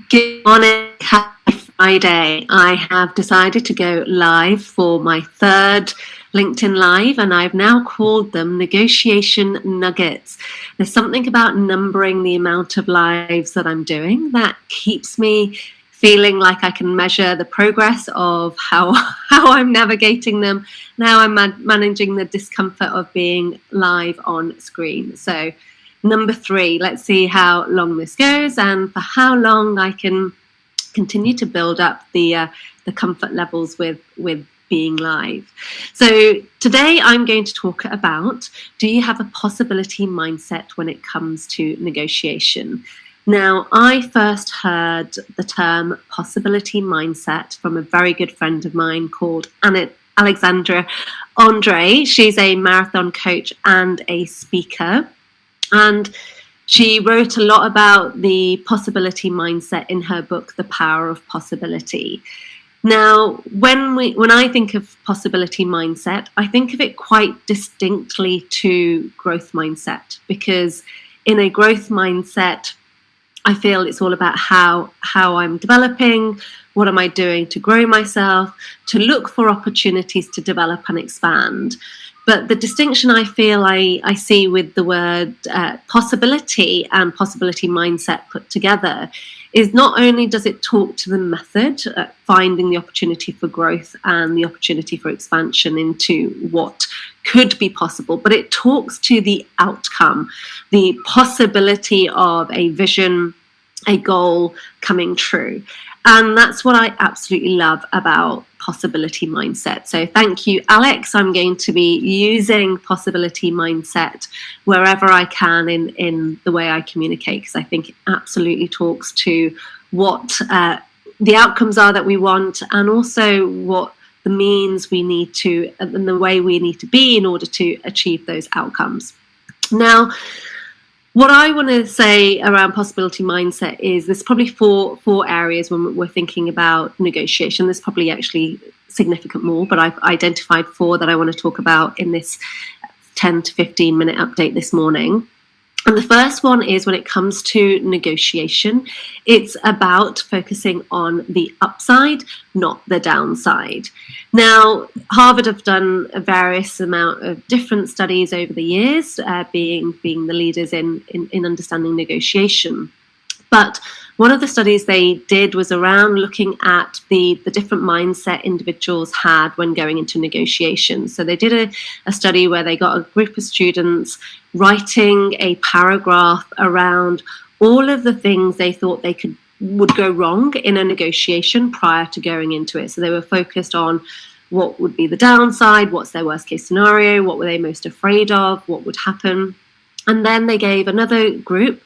Good morning, happy Friday. I have decided to go live for my third LinkedIn Live, and I've now called them Negotiation Nuggets. There's something about numbering the amount of lives that I'm doing that keeps me feeling like I can measure the progress of how I'm navigating them. Now I'm managing the discomfort of being live on screen. So number 3, let's see how long this goes and for how long I can continue to build up the comfort levels with being live. So today I'm going to talk about, do you have a possibility mindset when it comes to negotiation? Now, I first heard the term possibility mindset from a very good friend of mine called Alexandra Andre. She's a marathon coach and a speaker. And she wrote a lot about the possibility mindset in her book, The Power of Possibility. Now, when I think of possibility mindset, I think of it quite distinctly to growth mindset, because in a growth mindset, I feel it's all about how I'm developing, what am I doing to grow myself, to look for opportunities to develop and expand. But the distinction I feel I see with the word possibility and possibility mindset put together is not only does it talk to the method, finding the opportunity for growth and the opportunity for expansion into what could be possible, but it talks to the outcome, the possibility of a vision, a goal coming true. And that's what I absolutely love about possibility mindset. So thank you, Alex. I'm going to be using possibility mindset wherever I can in the way I communicate, because I think it absolutely talks to what the outcomes are that we want, and also what the means we need to, and the way we need to be in order to achieve those outcomes. Now, what I want to say around possibility mindset is there's probably four areas when we're thinking about negotiation. There's probably actually significant more, but I've identified 4 that I want to talk about in this 10 to 15 minute update this morning. And the first one is, when it comes to negotiation, it's about focusing on the upside, not the downside. Now, Harvard have done a various amount of different studies over the years, being the leaders in understanding negotiation. But one of the studies they did was around looking at the different mindset individuals had when going into negotiations. So they did a study where they got a group of students writing a paragraph around all of the things they thought would go wrong in a negotiation prior to going into it. So they were focused on what would be the downside, what's their worst case scenario, what were they most afraid of, what would happen. And then they gave another group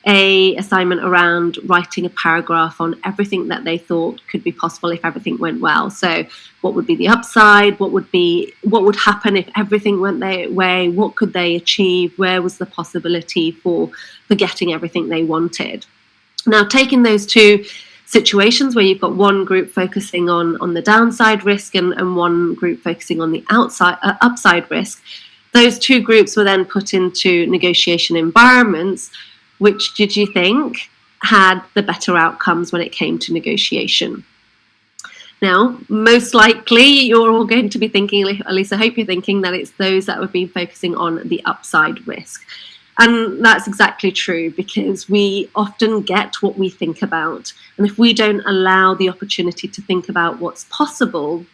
a assignment around writing a paragraph on everything that they thought could be possible if everything went well. So what would be the upside? What would happen if everything went their way? What could they achieve? Where was the possibility for getting everything they wanted? Now, taking those two situations where you've got one group focusing on the downside risk and one group focusing on the upside risk, those two groups were then put into negotiation environments. Which did you think had the better outcomes when it came to negotiation? Now, most likely you're all going to be thinking, at least I hope you're thinking, that it's those that have been focusing on the upside risk. And that's exactly true, because we often get what we think about. And if we don't allow the opportunity to think about what's possible,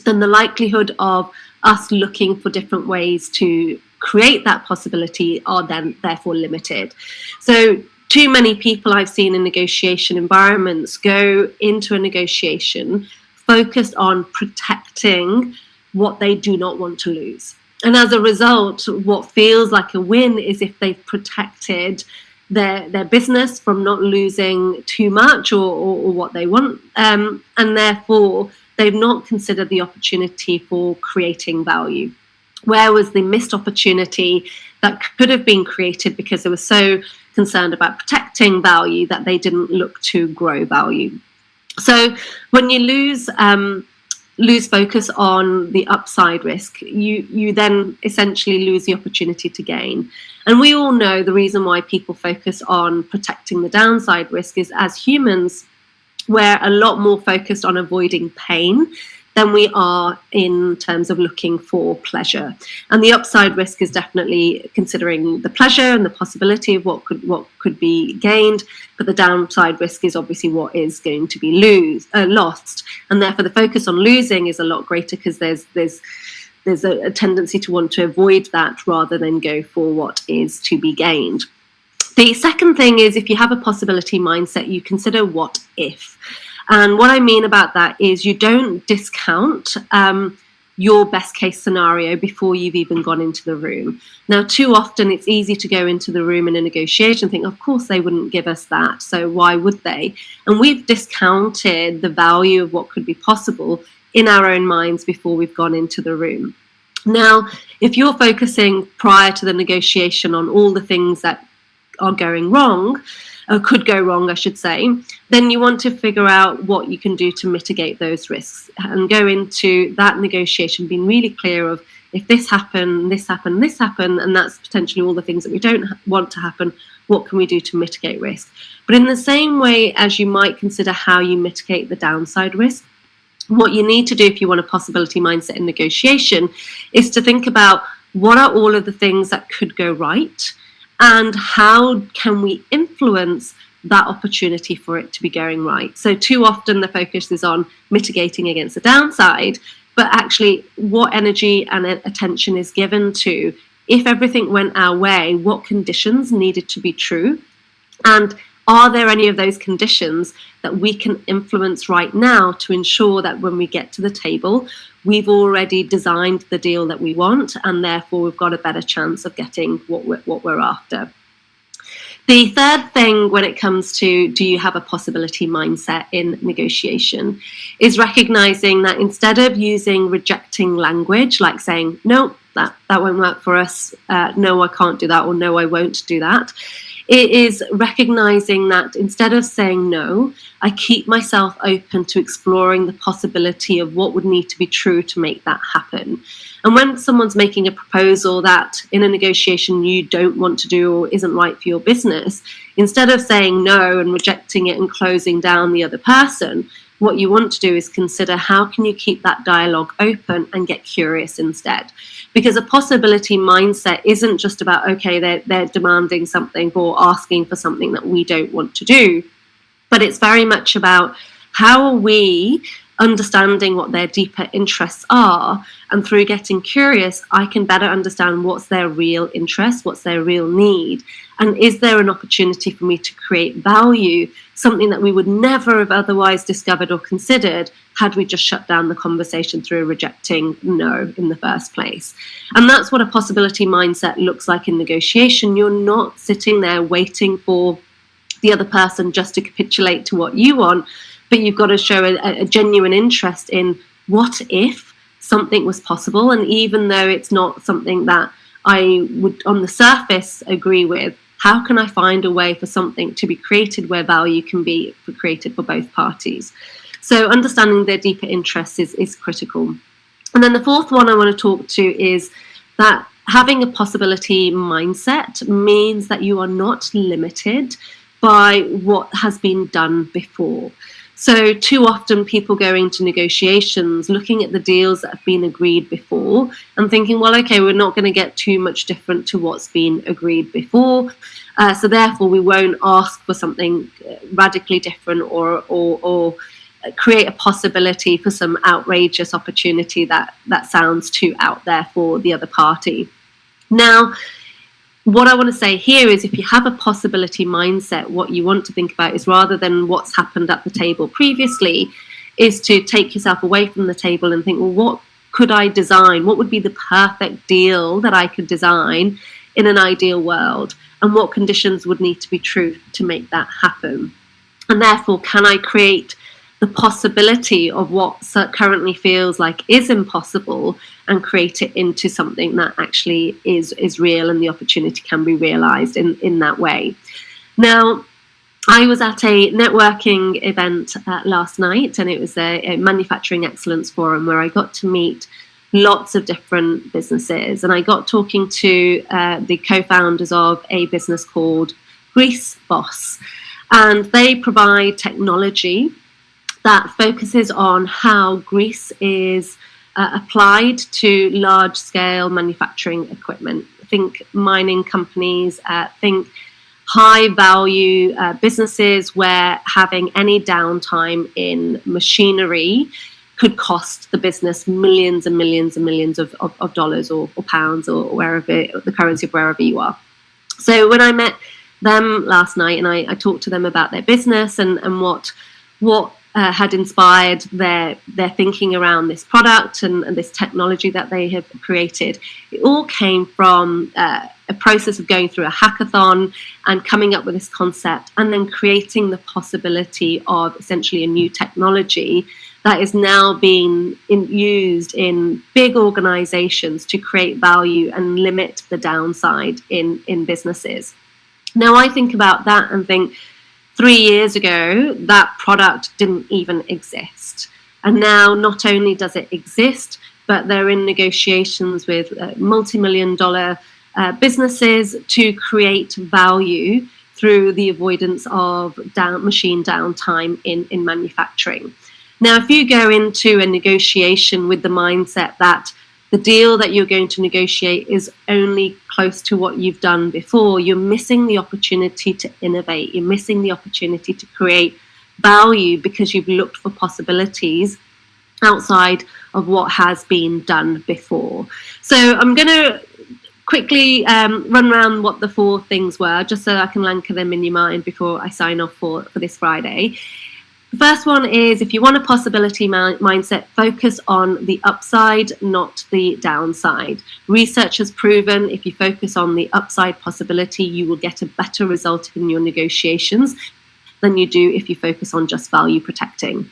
then the likelihood of us looking for different ways to create that possibility are then therefore limited. So too many people I've seen in negotiation environments go into a negotiation focused on protecting what they do not want to lose. And as a result, what feels like a win is if they've protected their business from not losing too much or what they want, and therefore they've not considered the opportunity for creating value. Where was the missed opportunity that could have been created because they were so concerned about protecting value that they didn't look to grow value? So when you lose lose focus on the upside risk, you then essentially lose the opportunity to gain. And we all know the reason why people focus on protecting the downside risk is, as humans, we're a lot more focused on avoiding pain than we are in terms of looking for pleasure. And the upside risk is definitely considering the pleasure and the possibility of what could be gained, but the downside risk is obviously what is going to be lost. And therefore the focus on losing is a lot greater, because there's a tendency to want to avoid that rather than go for what is to be gained. The second thing is, if you have a possibility mindset, you consider what if. And what I mean about that is you don't discount your best case scenario before you've even gone into the room. Now, too often it's easy to go into the room in a negotiation and think, of course they wouldn't give us that, so why would they? And we've discounted the value of what could be possible in our own minds before we've gone into the room. Now, if you're focusing prior to the negotiation on all the things that are going wrong, or could go wrong, I should say, then you want to figure out what you can do to mitigate those risks and go into that negotiation being really clear of, if this happened, this happened, this happened, and that's potentially all the things that we don't want to happen, what can we do to mitigate risk? But in the same way as you might consider how you mitigate the downside risk, what you need to do if you want a possibility mindset in negotiation is to think about, what are all of the things that could go right, and how can we influence that opportunity for it to be going right? So too often the focus is on mitigating against the downside, but actually what energy and attention is given to, if everything went our way, what conditions needed to be true? And are there any of those conditions that we can influence right now to ensure that when we get to the table, we've already designed the deal that we want, and therefore we've got a better chance of getting what we're after? The third thing when it comes to, do you have a possibility mindset in negotiation, is recognizing that instead of using rejecting language, like saying, no, that won't work for us, no, I can't do that, or no, I won't do that, it is recognizing that instead of saying no, I keep myself open to exploring the possibility of what would need to be true to make that happen. And when someone's making a proposal that in a negotiation you don't want to do or isn't right for your business, instead of saying no and rejecting it and closing down the other person, what you want to do is consider, how can you keep that dialogue open and get curious instead? Because a possibility mindset isn't just about, okay, they're demanding something or asking for something that we don't want to do, but it's very much about, how are we understanding what their deeper interests are, and through getting curious, I can better understand what's their real interest, what's their real need, and is there an opportunity for me to create value, something that we would never have otherwise discovered or considered had we just shut down the conversation through rejecting no in the first place. And that's what a possibility mindset looks like in negotiation. You're not sitting there waiting for the other person just to capitulate to what you want, but you've got to show a genuine interest in, what if something was possible? And even though it's not something that I would on the surface agree with, how can I find a way for something to be created where value can be created for both parties? So understanding their deeper interests is critical. And then the fourth one I want to talk to is that having a possibility mindset means that you are not limited by what has been done before. So too often people go into negotiations looking at the deals that have been agreed before and thinking, well, okay, we're not going to get too much different to what's been agreed before. So therefore we won't ask for something radically different or create a possibility for some outrageous opportunity that sounds too out there for the other party. Now, what I want to say here is, if you have a possibility mindset, what you want to think about is, rather than what's happened at the table previously, is to take yourself away from the table and think, well, what could I design? What would be the perfect deal that I could design in an ideal world? And what conditions would need to be true to make that happen? And therefore, can I create the possibility of what currently feels like is impossible and create it into something that actually is real, and the opportunity can be realized in that way? Now, I was at a networking event last night, and it was a manufacturing excellence forum where I got to meet lots of different businesses, and I got talking to the co-founders of a business called Grease Boss, and they provide technology that focuses on how grease is applied to large-scale manufacturing equipment. Think mining companies, think high-value businesses where having any downtime in machinery could cost the business millions and millions and millions of dollars or pounds or wherever, the currency of wherever you are. So when I met them last night and I talked to them about their business and what had inspired their thinking around this product and this technology that they have created, it all came from a process of going through a hackathon and coming up with this concept and then creating the possibility of essentially a new technology that is now being used in big organizations to create value and limit the downside in businesses. Now I think about that and think 3 years ago that product didn't even exist, and now not only does it exist, but they're in negotiations with multi-million-dollar businesses to create value through the avoidance of machine downtime in manufacturing. Now, if you go into a negotiation with the mindset that the deal that you're going to negotiate is only close to what you've done before, you're missing the opportunity to innovate. You're missing the opportunity to create value because you've looked for possibilities outside of what has been done before. So I'm going to quickly run around what the 4 things were, just so I can anchor them in your mind before I sign off for this Friday. The first one is, if you want a possibility mindset, focus on the upside, not the downside. Research has proven if you focus on the upside possibility, you will get a better result in your negotiations than you do if you focus on just value protecting.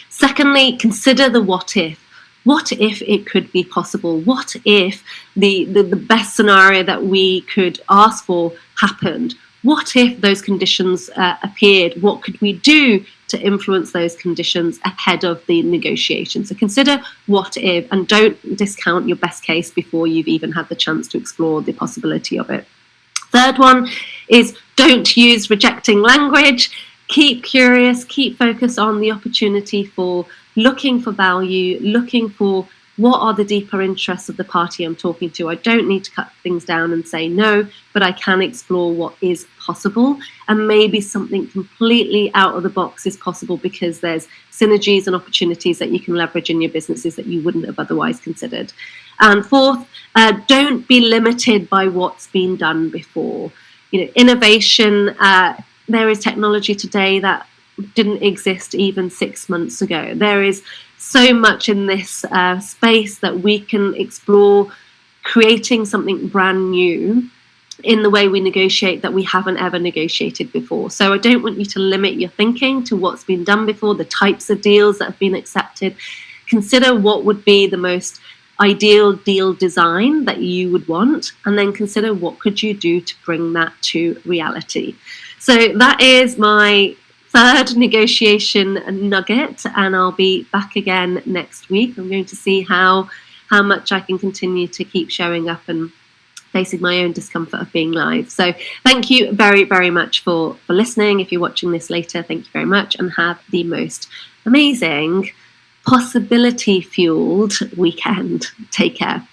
Secondly, consider the what if. What if it could be possible? What if the best scenario that we could ask for happened? What if those conditions appeared? What could we do to influence those conditions ahead of the negotiation? So consider what if, and don't discount your best case before you've even had the chance to explore the possibility of it. Third one is, don't use rejecting language. Keep curious, keep focused on the opportunity for looking for value, looking for what are the deeper interests of the party I'm talking to. I don't need to cut things down and say no, but I can explore what is possible, and maybe something completely out of the box is possible because there's synergies and opportunities that you can leverage in your businesses that you wouldn't have otherwise considered. And fourth, don't be limited by what's been done before. Innovation, there is technology today that didn't exist even 6 months ago. There is so much in this space that we can explore, creating something brand new in the way we negotiate that we haven't ever negotiated before. So I don't want you to limit your thinking to what's been done before, the types of deals that have been accepted. Consider what would be the most ideal deal design that you would want, and then consider what could you do to bring that to reality. So that is my third negotiation nugget, and I'll be back again next week. I'm going to see how much I can continue to keep showing up and facing my own discomfort of being live. So thank you very, very much for listening. If you're watching this later, thank you very much, and have the most amazing possibility fueled weekend. Take care.